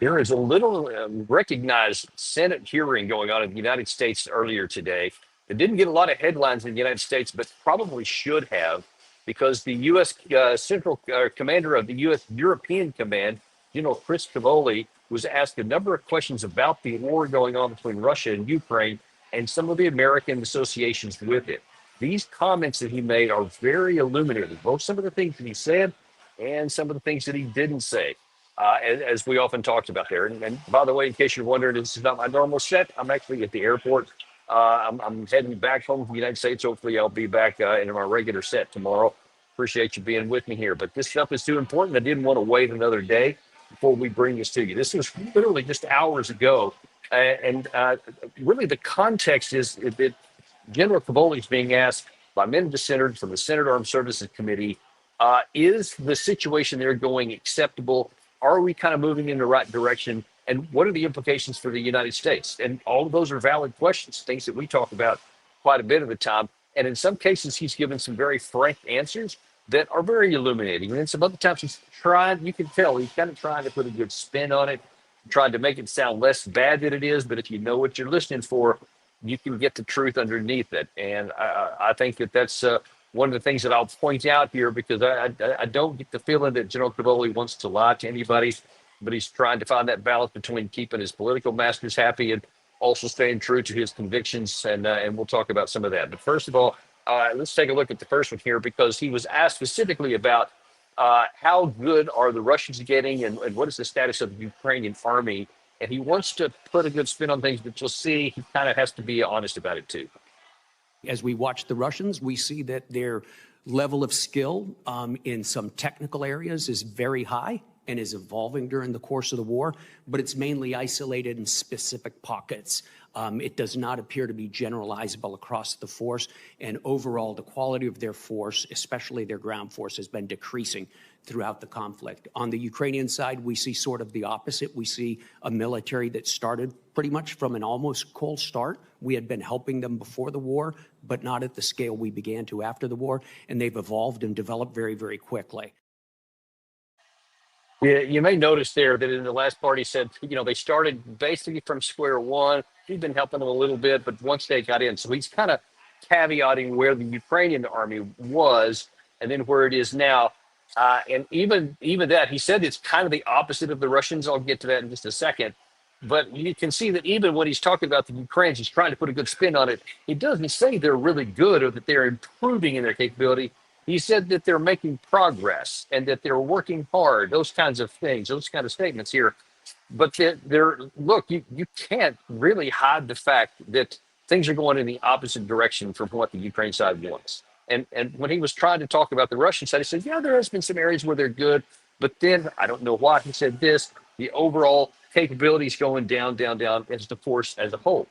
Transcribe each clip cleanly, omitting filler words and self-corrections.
There is a little recognized Senate hearing going on in the United States earlier today. It didn't get a lot of headlines in the United States, but probably should have, because the U.S. Central Commander of the U.S. European Command, General Chris Cavoli, was asked a number of questions about the war going on between Russia and Ukraine and some of the American associations with it. These comments that he made are very illuminating, both some of the things that he said and some of the things that he didn't say, as we often talked about there. And by the way, in case you're wondering, this is not my normal set. I'm actually at the airport. I'm heading back home from the United States. Hopefully, I'll be back in my regular set tomorrow. Appreciate you being with me here. But this stuff is too important. I didn't want to wait another day before we bring this to you. This was literally just hours ago. And really, the context is that General Cavoli is being asked by men of the Senate from the Senate Armed Services Committee, is the situation there going acceptable? Are we kind of moving in the right direction? And what are the implications for the United States? And all of those are valid questions, things that we talk about quite a bit of the time. And in some cases, he's given some very frank answers that are very illuminating. And then some other times he's trying, you can tell he's kind of trying to put a good spin on it, trying to make it sound less bad than it is. But if you know what you're listening for, you can get the truth underneath it. And I think that that's one of the things that I'll point out here, because I don't get the feeling that General Cavoli wants to lie to anybody, but he's trying to find that balance between keeping his political masters happy and also staying true to his convictions. And we'll talk about some of that. But first of all, let's take a look at the first one here, because he was asked specifically about how good are the Russians getting, and what is the status of the Ukrainian army. And he wants to put a good spin on things, but you'll see he kind of has to be honest about it too. As we watch the Russians, we see that their level of skill in some technical areas is very high and is evolving during the course of the war, but it's mainly isolated in specific pockets. It does not appear to be generalizable across the force, and overall the quality of their force, especially their ground force, has been decreasing throughout the conflict. On the Ukrainian side, we see sort of the opposite. We see a military that started pretty much from an almost cold start. We had been helping them before the war, but not at the scale we began to after the war, and they've evolved and developed very, very quickly. Yeah, you may notice there that in the last part he said, they started basically from square one. He'd been helping them a little bit, but once they got in, so he's kind of caveating where the Ukrainian army was and then where it is now. And even that, he said it's kind of the opposite of the Russians. I'll get to that in just a second. But you can see that even when he's talking about the Ukrainians, he's trying to put a good spin on it. He doesn't say they're really good or that they're improving in their capability. He said that they're making progress and that they're working hard, those kinds of things, those kind of statements here. But look, you can't really hide the fact that things are going in the opposite direction from what the Ukraine side wants. And when he was trying to talk about the Russian side, he said, yeah, there has been some areas where they're good, but then I don't know why he said this, the overall capabilities going down, down, down as the force as a whole.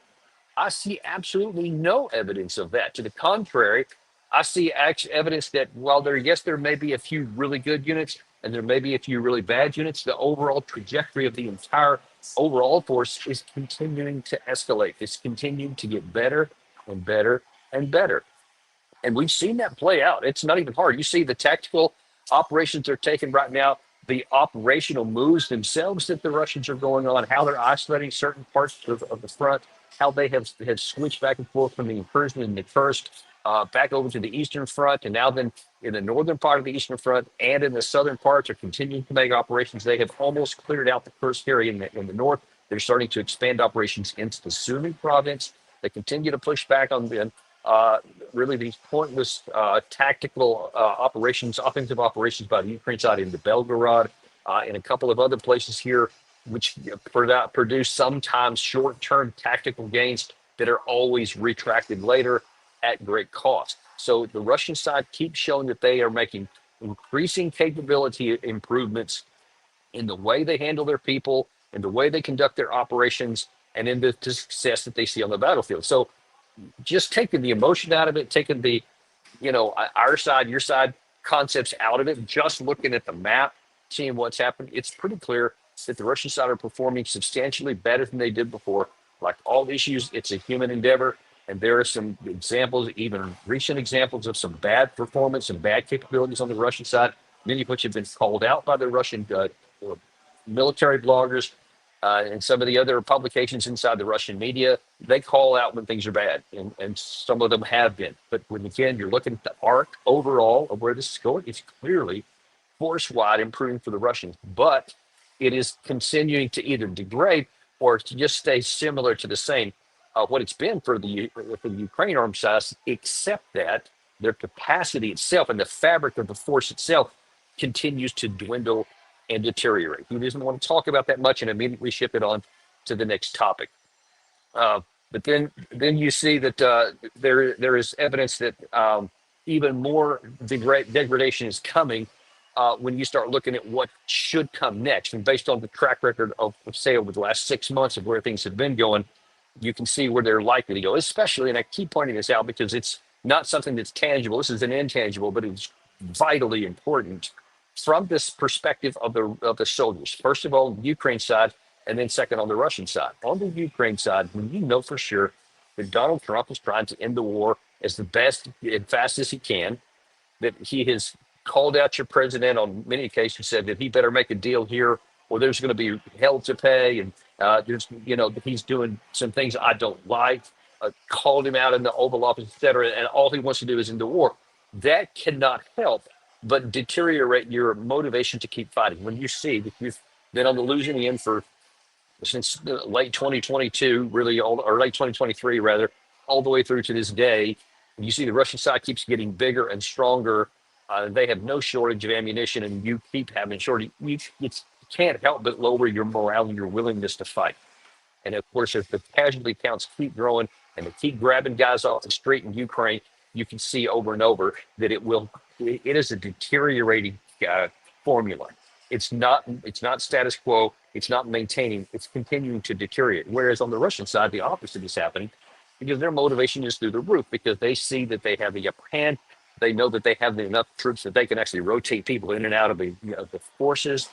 I see absolutely no evidence of that. To the contrary, I see evidence that while there may be a few really good units and there may be a few really bad units, the overall trajectory of the entire overall force is continuing to escalate. It's continuing to get better and better and better. And we've seen that play out. It's not even hard. You see the tactical operations they're taking right now, the operational moves themselves that the Russians are going on, how they're isolating certain parts of the front, how they have switched back and forth from the incursion in the first back over to the eastern front, and now then in the northern part of the eastern front and in the southern parts are continuing to make operations. They have almost cleared out the first area in the north. They're starting to expand operations into the Sumy province. They continue to push back on really these pointless tactical operations, offensive operations by the Ukraine side into Belgorod and a couple of other places here, which produce sometimes short-term tactical gains that are always retracted later at great cost. So the Russian side keeps showing that they are making increasing capability improvements in the way they handle their people, in the way they conduct their operations, and in the success that they see on the battlefield. So just taking the emotion out of it, taking the, our side, your side concepts out of it, just looking at the map, seeing what's happened, it's pretty clear that the Russian side are performing substantially better than they did before. Like all issues, it's a human endeavor. And there are some examples, even recent examples of some bad performance and bad capabilities on the Russian side, many of which have been called out by the Russian military bloggers. And some of the other publications inside the Russian media, they call out when things are bad, and some of them have been. But when again, you're looking at the arc overall of where this is going, it's clearly force wide improving for the Russians, but it is continuing to either degrade or to just stay similar to the same what it's been for the Ukraine armed size, except that their capacity itself and the fabric of the force itself continues to dwindle and deteriorate. He doesn't want to talk about that much and immediately ship it on to the next topic. Uh, but then you see that there is evidence that even more degradation is coming when you start looking at what should come next. And based on the track record of say over the last 6 months of where things have been going, you can see where they're likely to go. Especially, and I keep pointing this out because it's not something that's tangible. This is an intangible, but it's vitally important from this perspective of the soldiers. First of all, the Ukraine side, and then second on the Russian side. On the Ukraine side, when you know for sure that Donald Trump is trying to end the war as the best and fast as he can, that he has called out your president on many occasions, said that he better make a deal here or there's going to be hell to pay. And that he's doing some things I don't like, called him out in the Oval Office, et cetera. And all he wants to do is end the war. That cannot help but deteriorate your motivation to keep fighting. When you see that you've been on the losing end for since late 2022, really, or late 2023, rather, all the way through to this day. You see the Russian side keeps getting bigger and stronger. They have no shortage of ammunition, and you keep having shortage. You can't help but lower your morale and your willingness to fight. And of course, if the casualty counts keep growing and they keep grabbing guys off the street in Ukraine, you can see over and over that it is a deteriorating formula. It's not status quo. It's not maintaining. It's continuing to deteriorate. Whereas on the Russian side, the opposite is happening because their motivation is through the roof because they see that they have the upper hand. They know that they have enough troops that they can actually rotate people in and out of the forces.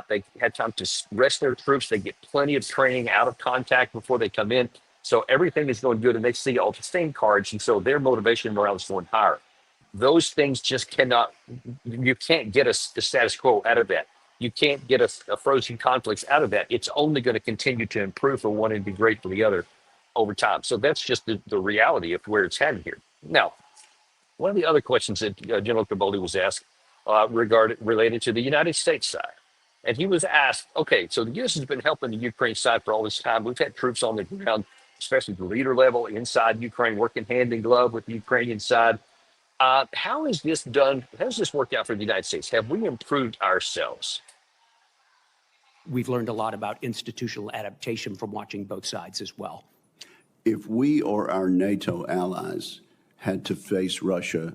They had time to rest their troops. They get plenty of training out of contact before they come in. So everything is going good, and they see all the same cards, and so their motivation and morale is going higher. Those things just cannot. You can't get the status quo out of that. You can't get a frozen conflicts out of that. It's only going to continue to improve for one and be great for the other over time. So that's just the reality of where it's headed here. Now, one of the other questions that General Cavoli was asked related to the United States side. And he was asked, okay, so the U.S. has been helping the Ukraine side for all this time. We've had troops on the ground, especially the leader level inside Ukraine, working hand in glove with the Ukrainian side. How has this done? How has this worked out for the United States? Have we improved ourselves? We've learned a lot about institutional adaptation from watching both sides as well. If we or our NATO allies had to face Russia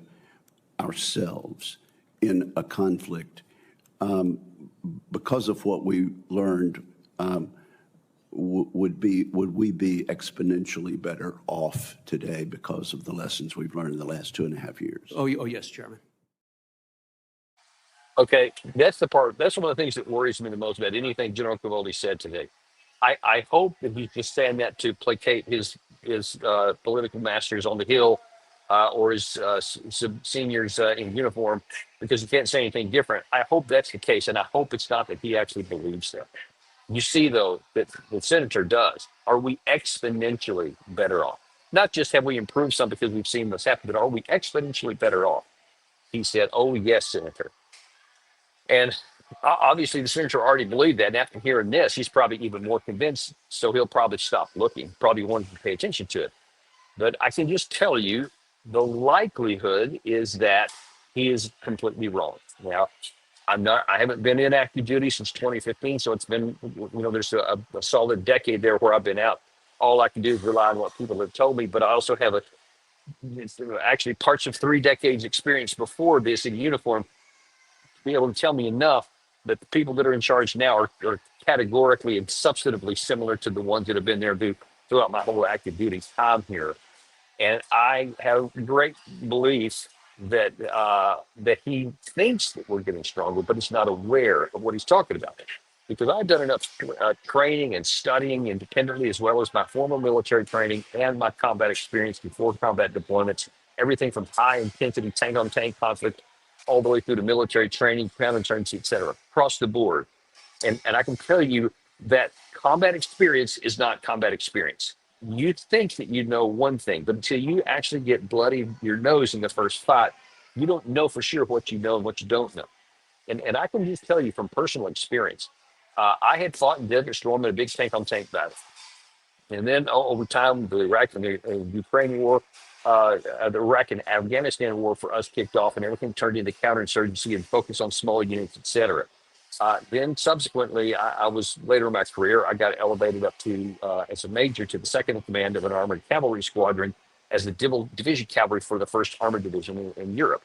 ourselves in a conflict, because of what we learned, would we be exponentially better off today because of the lessons we've learned in the last 2.5 years? Oh yes, Chairman. Okay, that's the part. That's one of the things that worries me the most about anything General Cavoli said today. I hope that he's just saying that to placate his political masters on the Hill or his seniors in uniform because he can't say anything different. I hope that's the case, and I hope it's not that he actually believes that. You see, though, that the senator does. Are we exponentially better off? Not just have we improved some because we've seen this happen, but are we exponentially better off? He said, oh, yes, Senator. And obviously, the senator already believed that. And after hearing this, he's probably even more convinced. So he'll probably stop looking, probably won't pay attention to it. But I can just tell you the likelihood is that he is completely wrong. Now, I haven't been in active duty since 2015. So it's been, there's a solid decade there where I've been out. All I can do is rely on what people have told me. But I also have actually parts of 3 decades experience before this in uniform be able to tell me enough that the people that are in charge now are categorically and substantively similar to the ones that have been there throughout my whole active duty time here. And I have great belief that that he thinks that we're getting stronger, but he's not aware of what he's talking about. Because I've done enough training and studying independently, as well as my formal military training and my combat experience before combat deployments, everything from high intensity tank on tank conflict all the way through to military training, counterinsurgency, et cetera, across the board. And I can tell you that combat experience is not combat experience. You think that you know one thing, but until you actually get bloody your nose in the first fight, you don't know for sure what you know and what you don't know. And I can just tell you from personal experience, I had fought in Desert Storm in a big tank on tank battle. And then over time, the Iraq and the Ukraine war, the Iraq and Afghanistan war for us kicked off, and everything turned into counterinsurgency and focus on small units, et cetera. Then subsequently, I was later in my career, I got elevated up to as a major to the second in command of an armored cavalry squadron as the division cavalry for the first armored division in Europe.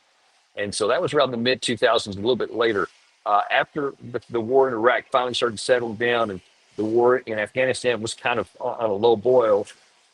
And so that was around the mid 2000s, a little bit later. After the war in Iraq finally started settling down and the war in Afghanistan was kind of on a low boil,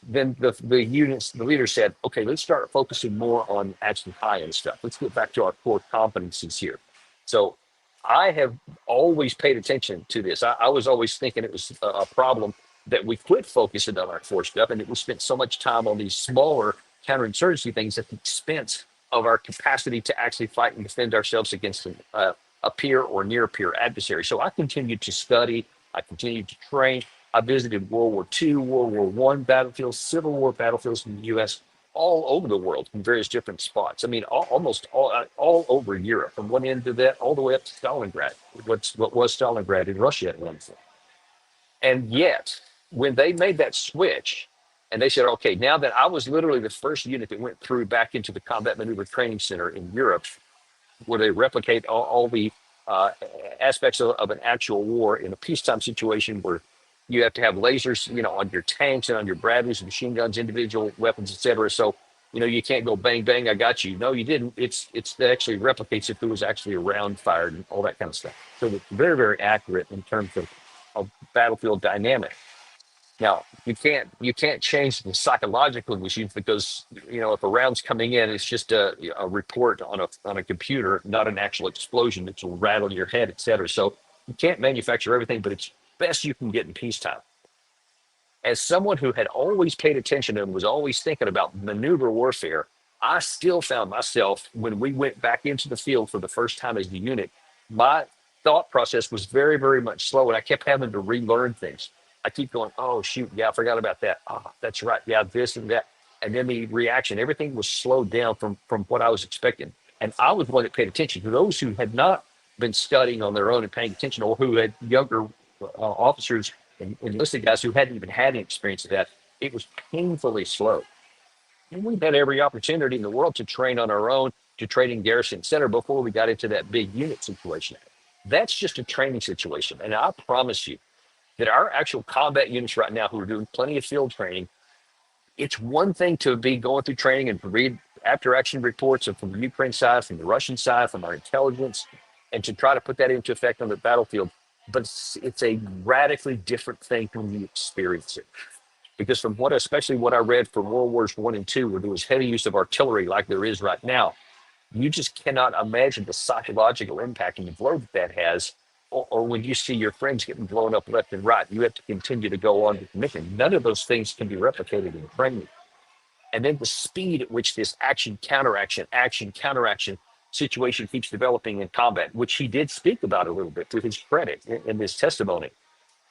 then the units, the leader said, okay, let's start focusing more on actually high end stuff. Let's get back to our core competencies here. So I have always paid attention to this. I was always thinking it was a problem that we quit focusing on our core stuff and that we spent so much time on these smaller counterinsurgency things at the expense of our capacity to actually fight and defend ourselves against a peer or near peer adversary. So I continued to study, I continued to train. I visited World War II, World War One battlefields, Civil War battlefields in the U.S., all over the world in various different spots. I mean, almost all over Europe, from one end of that all the way up to Stalingrad, what was Stalingrad in Russia at one point. And yet, when they made that switch, and they said, okay, now that I was literally the first unit that went through back into the Combat Maneuver Training Center in Europe, where they replicate all the uh, aspects of an actual war in a peacetime situation where you have to have lasers, on your tanks and on your Bradleys, machine guns, individual weapons, et cetera. So, you can't go bang, bang, I got you. No, you didn't. It actually replicates if there was actually a round fired and all that kind of stuff. So it's very, very accurate in terms of battlefield dynamic. Now you can't change the psychological machines because if a round's coming in, it's just a report on a computer, not an actual explosion that will rattle your head, et cetera. So you can't manufacture everything, but it's best you can get in peacetime. As someone who had always paid attention and was always thinking about maneuver warfare, I still found myself when we went back into the field for the first time as the unit, my thought process was very, very much slow, and I kept having to relearn things. I keep going, oh shoot, yeah, I forgot about that. Oh, that's right, yeah, this and that, and then the reaction, everything was slowed down from what I was expecting, and I was one that paid attention to those who had not been studying on their own and paying attention, or who had younger officers and enlisted guys who hadn't even had any experience of that. It was painfully slow. And we had every opportunity in the world to train on our own, to train in garrison center before we got into that big unit situation. That's just a training situation. And I promise you that our actual combat units right now who are doing plenty of field training, it's one thing to be going through training and to read after action reports from the Ukraine side, from the Russian side, from our intelligence, and to try to put that into effect on the battlefield. But it's a radically different thing when you experience it. Because from especially what I read from World Wars One and Two, where there was heavy use of artillery like there is right now, you just cannot imagine the psychological impact and the blow that has. Or when you see your friends getting blown up left and right, you have to continue to go on with the mission. None of those things can be replicated in training. And then the speed at which this action, counteraction situation keeps developing in combat, which he did speak about a little bit to his credit in his testimony.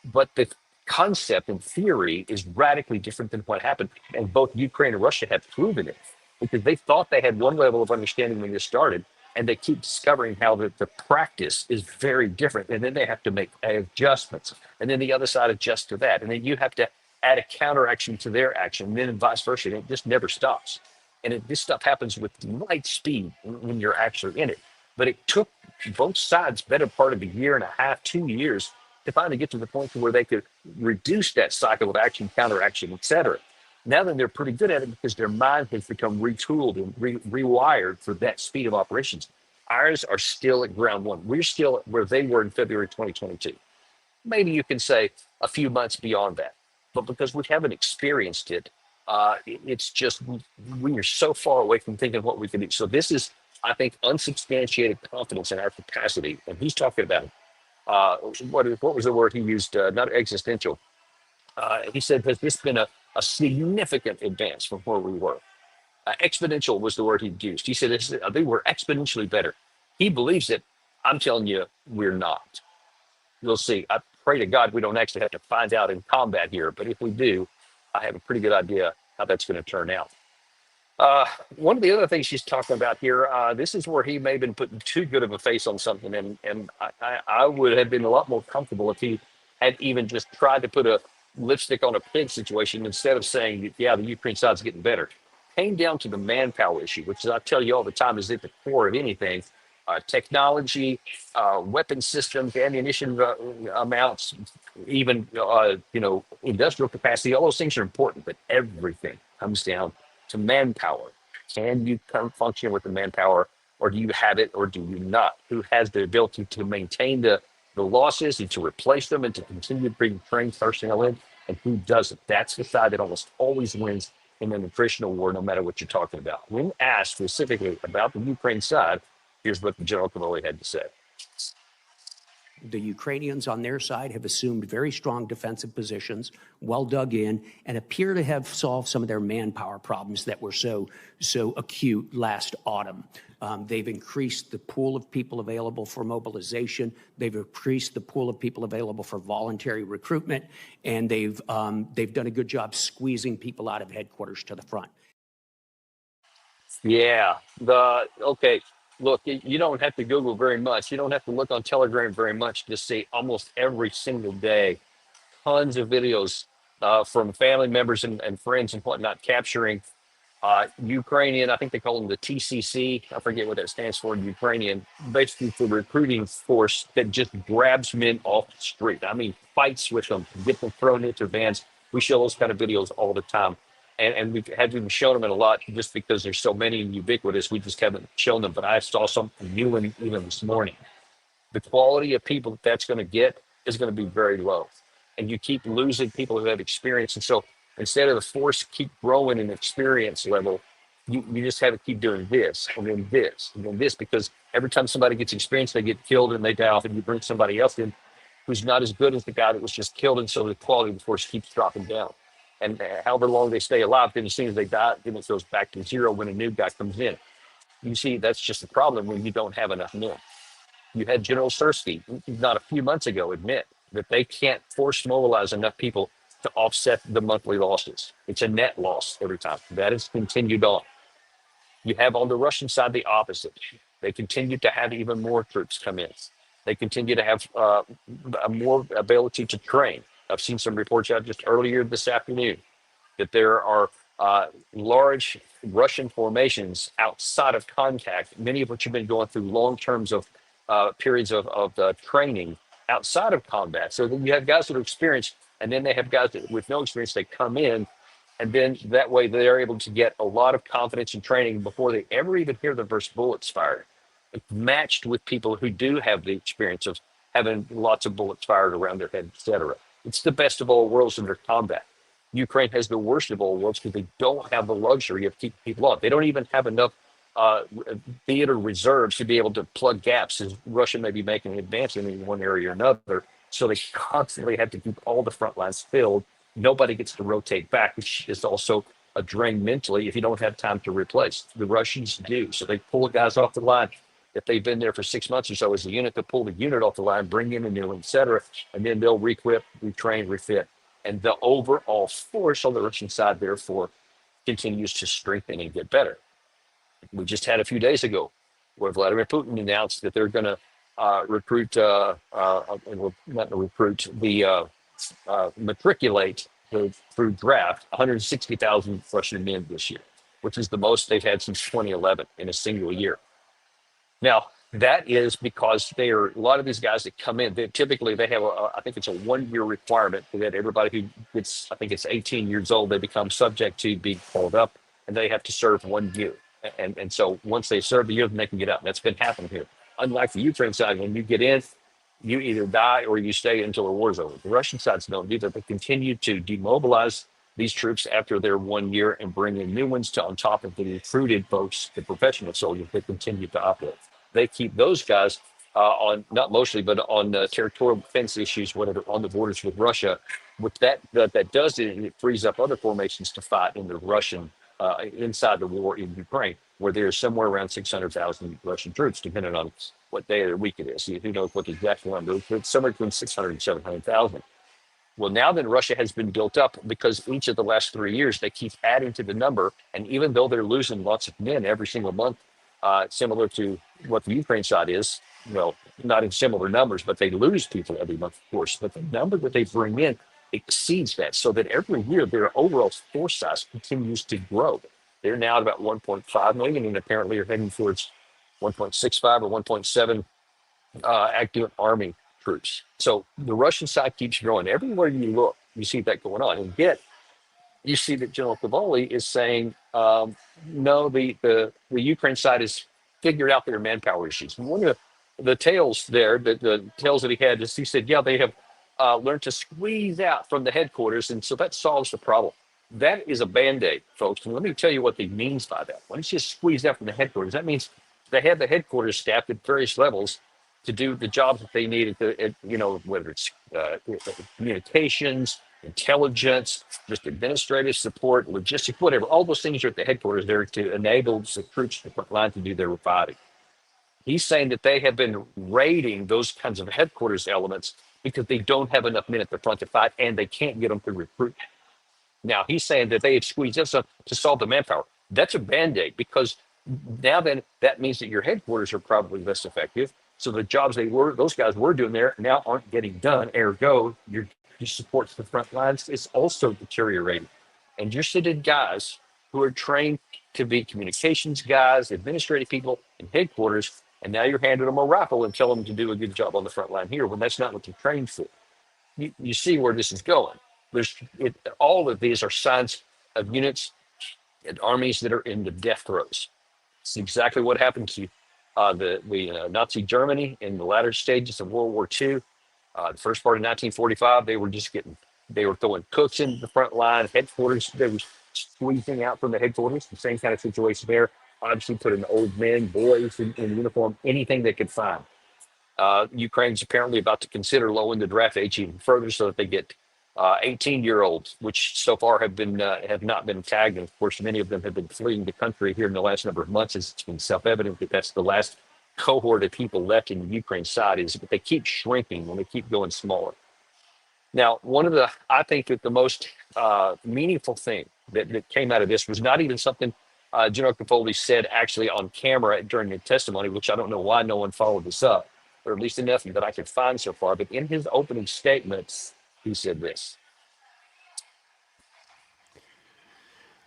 But the concept and theory is radically different than what happened. And both Ukraine and Russia have proven it because they thought they had one level of understanding when this started. And they keep discovering how the practice is very different. And then they have to make adjustments. And then the other side adjusts to that. And then you have to add a counteraction to their action. And then vice versa. And it just never stops. And this stuff happens with light speed when you're actually in it. But it took both sides better part of a year and a half, 2 years to finally get to the point to where they could reduce that cycle of action, counteraction, et cetera. Now then, they're pretty good at it because their mind has become retooled and rewired for that speed of operations. Ours are still at ground one. We're still where they were in February 2022. Maybe you can say a few months beyond that. But because we haven't experienced it, it's just we are so far away from thinking what we can do. So this is, I think, unsubstantiated confidence in our capacity. And he's talking about what was the word he used? Not existential. He said, has this been a significant advance from where we were? Exponential was the word he used. He said they were exponentially better. He believes it. I'm telling you, we're not. You'll see. pray to God we don't actually have to find out in combat here. But if we do, I have a pretty good idea how that's going to turn out. Uh, One of the other things she's talking about here, this is where he may have been putting too good of a face on something, and I would have been a lot more comfortable if he had even just tried to put a lipstick on a pig situation instead of saying, yeah, the Ukraine side's getting better. Came down to the manpower issue, which I tell you all the time is at the core of anything. Technology, weapon systems, ammunition amounts, even industrial capacity. All those things are important, but everything comes down to manpower. Can you come function with the manpower, or do you have it, or do you not? Who has the ability to maintain the losses and to replace them and to continue to bring trained personnel in, and who doesn't? That's the side that almost always wins in an attritional war, no matter what you're talking about. When asked specifically about the Ukraine side, here's what General Cavoli had to say. The Ukrainians on their side have assumed very strong defensive positions, well dug in, and appear to have solved some of their manpower problems that were so acute last autumn. They've increased the pool of people available for mobilization. They've increased the pool of people available for voluntary recruitment, and they've done a good job squeezing people out of headquarters to the front. Yeah. Okay. Look, you don't have to Google very much. You don't have to look on Telegram very much to see almost every single day tons of videos from family members and friends and whatnot capturing Ukrainian. I think they call them the TCC. I forget what that stands for in Ukrainian. Basically, the recruiting force that just grabs men off the street. I mean, fights with them, get them thrown into vans. We show those kind of videos all the time. And we've had to show them in a lot just because there's so many and ubiquitous. We just haven't shown them. But I saw something new and even this morning. The quality of people that's going to get is going to be very low. And you keep losing people who have experience. And so instead of the force keep growing in experience level, you just have to keep doing this and then this and then this, because every time somebody gets experience, they get killed and they die off, and you bring somebody else in who's not as good as the guy that was just killed. And so the quality of the force keeps dropping down. And however long they stay alive, then as soon as they die, then it goes back to zero when a new guy comes in. You see, that's just the problem when you don't have enough men. You had General Sersky not a few months ago admit that they can't force mobilize enough people to offset the monthly losses. It's a net loss every time. That has continued on. You have on the Russian side the opposite. They continue to have even more troops come in. They continue to have a more ability to train. I've seen some reports out just earlier this afternoon that there are large Russian formations outside of contact, many of which have been going through long terms of periods of training outside of combat. So then you have guys that are experienced, and then they have guys that with no experience, they come in, and then that way they're able to get a lot of confidence and training before they ever even hear the first bullets fired. It's matched with people who do have the experience of having lots of bullets fired around their head, etc. It's the best of all worlds in their combat. Ukraine has the worst of all worlds because they don't have the luxury of keeping people on. They don't even have enough uh, theater reserves to be able to plug gaps as Russia may be making an advance in one area or another. So they constantly have to keep all the front lines filled. Nobody gets to rotate back, which is also a drain mentally if you don't have time to replace. The Russians do. So they pull guys off the line. If they've been there for 6 months or so as a unit, to pull the unit off the line, bring in a new one, et cetera. And then they'll re-equip, retrain, refit. And the overall force on the Russian side, therefore, continues to strengthen and get better. We just had a few days ago where Vladimir Putin announced that they're going to matriculate through draft 160,000 Russian men this year, which is the most they've had since 2011 in a single year. Now, that is because they are a lot of these guys that come in. They have I think it's a 1 year requirement that everybody who gets, I think it's 18 years old, they become subject to being called up, and they have to serve 1 year. And so once they serve the year, then they can get out. And that's been happening here. Unlike the Ukraine side, when you get in, you either die or you stay until the war's over. The Russian sides don't do that. They continue to demobilize these troops after their 1 year and bring in new ones to on top of the recruited folks, the professional soldiers that continue to operate. They keep those guys on, not mostly, but on territorial defense issues, whatever, on the borders with Russia. What that does is it frees up other formations to fight in the Russian inside the war in Ukraine, where there's somewhere around 600,000 Russian troops, depending on what day of the week it is. Who knows what the exact number? It's somewhere between 600 and 700,000. Well, now then Russia has been built up because each of the last 3 years they keep adding to the number. And even though they're losing lots of men every single month, similar to what the Ukraine side is, well, not in similar numbers, but they lose people every month, of course. But the number that they bring in exceeds that, so that every year their overall force size continues to grow. They're now at about 1.5 million and apparently are heading towards 1.65 or 1.7 active army troops. So the Russian side keeps growing. Everywhere you look, you see that going on. And yet, you see that General Cavoli is saying, no, the Ukraine side has figured out their manpower issues. And one of the tales there, the tales that he had, is he said, yeah, they have learned to squeeze out from the headquarters. And so that solves the problem. That is a Band-Aid, folks. And let me tell you what he means by that. When it's just squeezed out from the headquarters, that means they have the headquarters staffed at various levels to do the jobs that they need, whether it's communications, intelligence, just administrative support, logistics, whatever. All those things are at the headquarters there to enable the troops in the front line to do their fighting. He's saying that they have been raiding those kinds of headquarters elements because they don't have enough men at the front to fight and they can't get them to recruit. Now, he's saying that they have squeezed us up to solve the manpower. That's a Band-Aid because now then that means that your headquarters are probably less effective. So the jobs those guys were doing there now aren't getting done. Ergo, your support to the front lines is also deteriorating. And you're sitting guys who are trained to be communications guys, administrative people in headquarters, and now you're handing them a rifle and telling them to do a good job on the front line here when that's not what they're trained for. You see where this is going. All of these are signs of units and armies that are in the death throes. It's exactly what happened to the Nazi Germany in the latter stages of World War II. The first part of 1945, they were throwing cooks into the front line, headquarters. They were squeezing out from the headquarters. The same kind of situation there. Obviously, putting old men, boys in uniform, anything they could find. Ukraine's apparently about to consider lowering the draft age even further so that they get 18-year-olds, which so far have not been tagged. And of course, many of them have been fleeing the country here in the last number of months. As it's been self-evident that that's the last cohort of people left in the Ukraine side, is that they keep shrinking when they keep going smaller. Now, I think that the most meaningful thing that came out of this was not even something General Cavoli said actually on camera during the testimony, which I don't know why no one followed this up, or at least enough that I could find so far. But in his opening statements, he said this.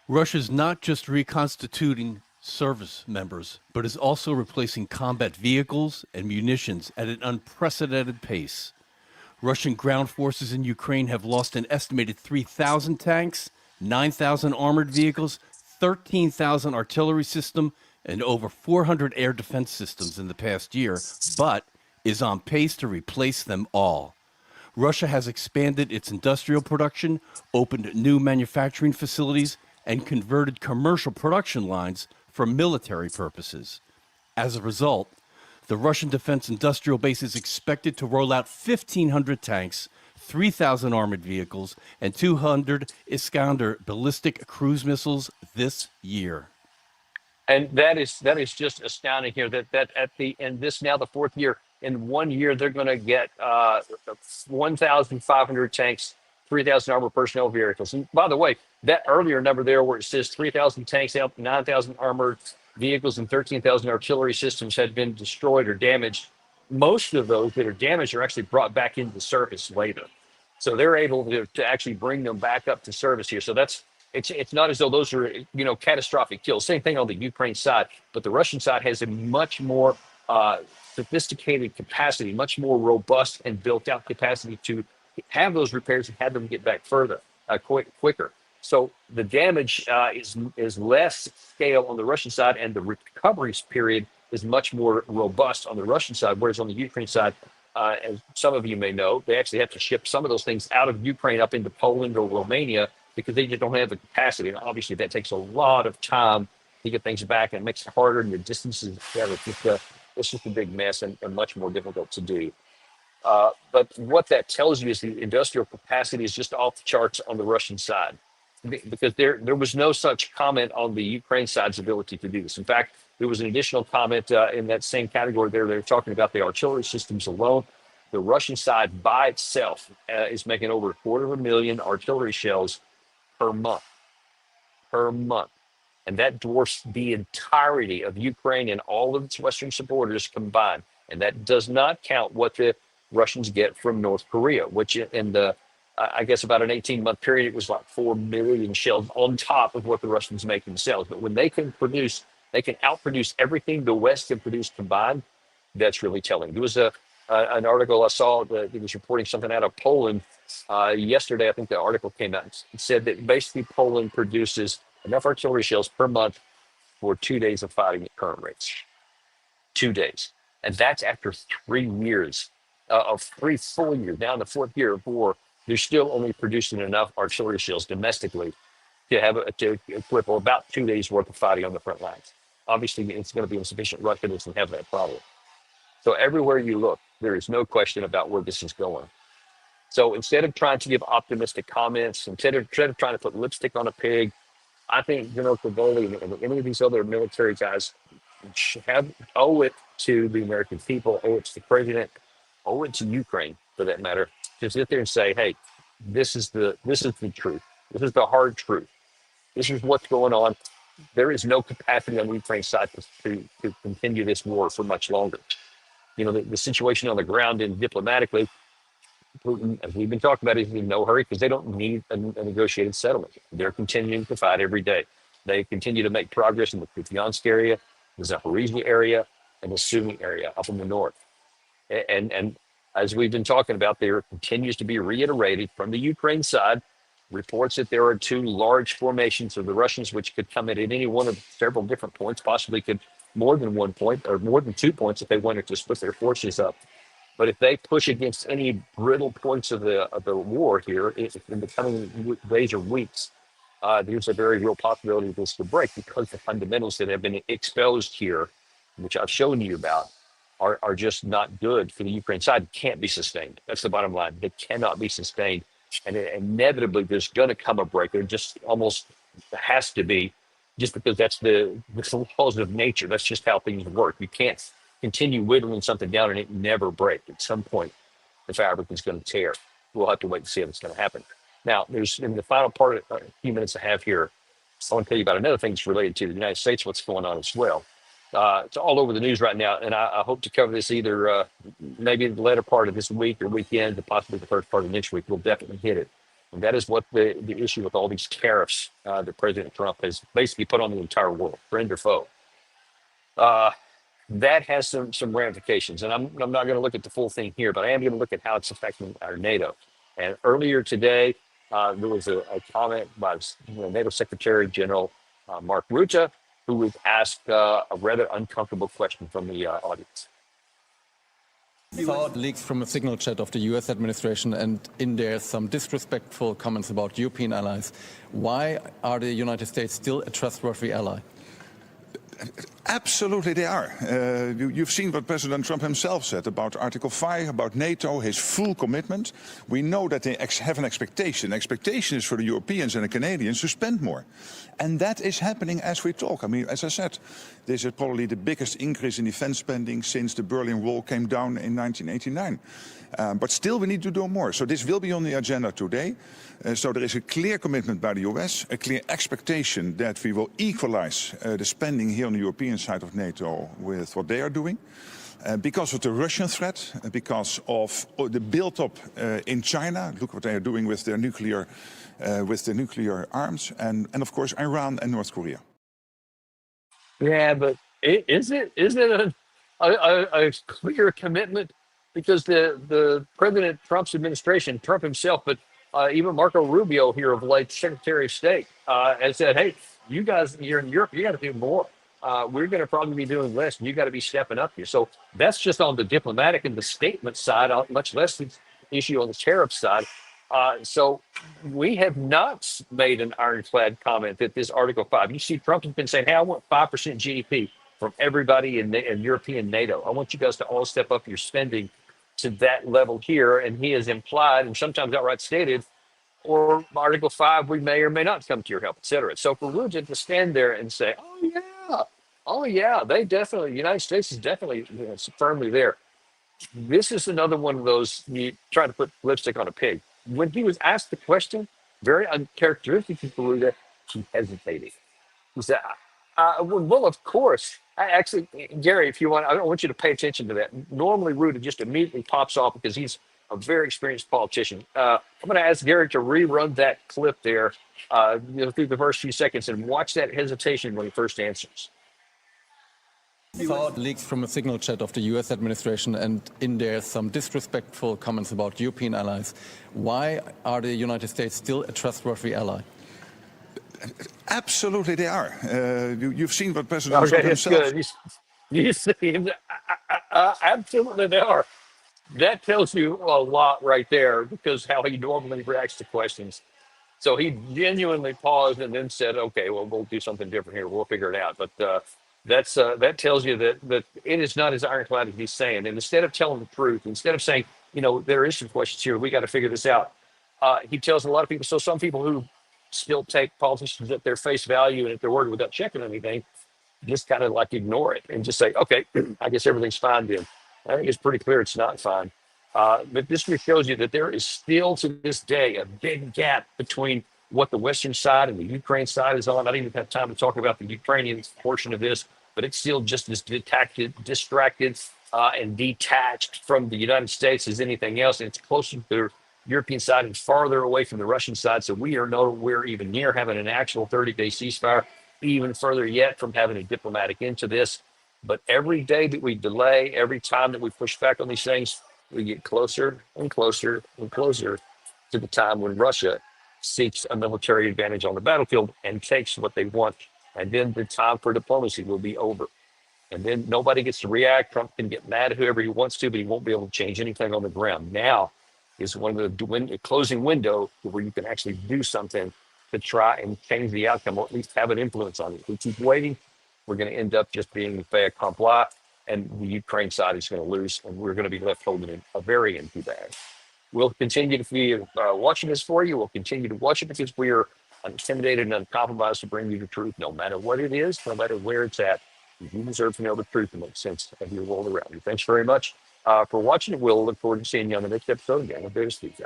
Russia's not just reconstituting service members, but is also replacing combat vehicles and munitions at an unprecedented pace. Russian ground forces in Ukraine have lost an estimated 3,000 tanks, 9,000 armored vehicles, 13,000 artillery systems, and over 400 air defense systems in the past year, but is on pace to replace them all. Russia has expanded its industrial production, opened new manufacturing facilities, and converted commercial production lines for military purposes. As a result, the Russian defense industrial base is expected to roll out 1,500 tanks, 3,000 armored vehicles, and 200 Iskander ballistic cruise missiles this year. And that is just astounding here that at the end, this now the fourth year, in 1 year, they're going to get 1,500 tanks, 3,000 armored personnel vehicles. And by the way, that earlier number there where it says 3,000 tanks, 9,000 armored vehicles, and 13,000 artillery systems had been destroyed or damaged. Most of those that are damaged are actually brought back into service later. So they're able to actually bring them back up to service here. So it's not as though those are, catastrophic kills. Same thing on the Ukraine side, but the Russian side has a much more sophisticated capacity, much more robust and built out capacity to have those repairs and have them get back further, quicker. So the damage is less scale on the Russian side, and the recovery period is much more robust on the Russian side, whereas on the Ukraine side, as some of you may know, they actually have to ship some of those things out of Ukraine up into Poland or Romania because they just don't have the capacity. And obviously that takes a lot of time to get things back, and it makes it harder, and the distances, it's just a big mess and much more difficult to do. But what that tells you is the industrial capacity is just off the charts on the Russian side, because there was no such comment on the Ukraine side's ability to do this. In fact, There was an additional comment in that same category there. They're talking about the artillery systems alone. The Russian side by itself is making over 250,000 artillery shells per month, per month. And that dwarfs the entirety of Ukraine and all of its Western supporters combined. And that does not count what the Russians get from North Korea, which in the, I guess about an 18-month period, it was like 4 million shells on top of what the Russians make themselves. But when they can produce, they can outproduce everything the West can produce combined. That's really telling. There was an article I saw that it was reporting something out of Poland yesterday. I think the article came out and said that basically Poland produces enough artillery shells per month for 2 days of fighting at current rates. 2 days. And that's after 3 years of 3 full years. Now in the 4th year of war, they're still only producing enough artillery shells domestically to equip about 2 days worth of fighting on the front lines. Obviously, it's going to be insufficient. Russia doesn't have that problem. So everywhere you look, there is no question about where this is going. So instead of trying to give optimistic comments, instead of trying to put lipstick on a pig, I think General Cavoli and any of these other military guys owe it to the American people, owe it to the president, owe it to Ukraine for that matter, to sit there and say, hey, this is the truth. This is the hard truth. This is what's going on. There is no capacity on the Ukraine side to continue this war for much longer. You know, the situation on the ground and diplomatically, Putin, as we've been talking about, is in no hurry because they don't need a negotiated settlement. They're continuing to fight every day. They continue to make progress in the Kupiansk area, the Zaporizhia area, and the Sumy area up in the north. And as we've been talking about, there continues to be reiterated from the Ukraine side reports that there are 2 large formations of the Russians, which could come in at any one of several different points, possibly could more than 1 point or more than 2 points if they wanted to split their forces up. But if they push against any brittle points of the war here in the coming days or weeks, there's a very real possibility of this to break because the fundamentals that have been exposed here, which I've shown you about, are just not good for the Ukraine side. Can't be sustained. That's the bottom line. They cannot be sustained. And inevitably, there's going to come a break. There just almost has to be, just because that's the laws of nature. That's just how things work. You can't continue whittling something down and it never break. At some point, the fabric is going to tear. We'll have to wait and see if it's going to happen. Now, there's in the final part of a few minutes I have here, I want to tell you about another thing that's related to the United States, what's going on as well. It's all over the news right now, and I hope to cover this either maybe the latter part of this week or weekend, or possibly the first part of next week. We'll definitely hit it. And that is what the issue with all these tariffs that President Trump has basically put on the entire world, friend or foe. That has some ramifications, and I'm not going to look at the full thing here, but I am going to look at how it's affecting our NATO. And earlier today, there was a comment by NATO Secretary General Mark Rutte, who was asked a rather uncomfortable question from the audience. Saw leaks from a signal chat of the US administration, and in there some disrespectful comments about European allies. Why are the United States still a trustworthy ally? Absolutely they are. You've seen what President Trump himself said about Article 5, about NATO, his full commitment. We know that they have an expectation. The expectation is for the Europeans and the Canadians to spend more. And that is happening as we talk. I mean, as I said, this is probably the biggest increase in defense spending since the Berlin Wall came down in 1989. But still we need to do more. So this will be on the agenda today. So there is a clear commitment by the US, a clear expectation that we will equalize the spending here on the European side of NATO with what they are doing. Because of the Russian threat, because of the build-up in China, look what they are doing with their nuclear arms, and of course Iran and North Korea. Yeah, but is it a clear commitment? Because the President Trump's administration, Trump himself, but even Marco Rubio here of late, Secretary of State, has said, hey, you guys, you're in Europe, you got to do more. We're going to probably be doing less, and you got to be stepping up here. So that's just on the diplomatic and the statement side, much less the issue on the tariff side. So we have not made an ironclad comment that this Article 5, you see Trump has been saying, hey, I want 5% GDP from everybody in European NATO. I want you guys to all step up your spending to that level here. And he has implied and sometimes outright stated, or Article 5, we may or may not come to your help, et cetera. So for Rutte to stand there and say, oh, yeah, Oh yeah, they definitely. The United States is definitely firmly there. This is another one of those you try to put lipstick on a pig. When he was asked the question, very uncharacteristic of Garuda, he hesitated. He said, well, of course. Actually, Gary, if you want, I don't want you to pay attention to that. Normally, Ruda just immediately pops off because he's a very experienced politician. I'm going to ask Gary to rerun that clip there, through the first few seconds and watch that hesitation when he first answers. Saw leaks from a signal chat of the US administration, and in there some disrespectful comments about European allies. Why are the United States still a trustworthy ally? Absolutely, they are. You've seen what President Trump Okay, it's himself. good. You see, absolutely they are. That tells you a lot right there because how he normally reacts to questions. So he genuinely paused and then said, "Okay, well, we'll do something different here. We'll figure it out." But that tells you that it is not as ironclad as he's saying. And instead of telling the truth, instead of saying, there is some questions here, we got to figure this out. He tells a lot of people. So some people who still take politicians at their face value and at their word without checking anything, just kind of like ignore it and just say, okay, I guess everything's fine then. I think it's pretty clear it's not fine. But this just shows you that there is still to this day a big gap between what the Western side and the Ukraine side is on. I didn't even have time to talk about the Ukrainian portion of this, but it's still just as distracted, and detached from the United States as anything else. And it's closer to the European side and farther away from the Russian side. So we are nowhere even near having an actual 30-day ceasefire, even further yet from having a diplomatic end to this. But every day that we delay, every time that we push back on these things, we get closer and closer and closer to the time when Russia seeks a military advantage on the battlefield and takes what they want. And then the time for diplomacy will be over. And then nobody gets to react. Trump can get mad at whoever he wants to, but he won't be able to change anything on the ground. Now is one of the closing window where you can actually do something to try and change the outcome, or at least have an influence on it. If we keep waiting, we're going to end up just being a fait accompli, and the Ukraine side is going to lose, and we're going to be left holding a very empty bag. We'll continue to be watching this for you. We'll continue to watch it because we are intimidated and uncompromised to bring you the truth, no matter what it is, no matter where it's at. You deserve to know the truth and make sense of your world around you. Thanks very much for watching. We'll look forward to seeing you on the next episode again with Data Steve.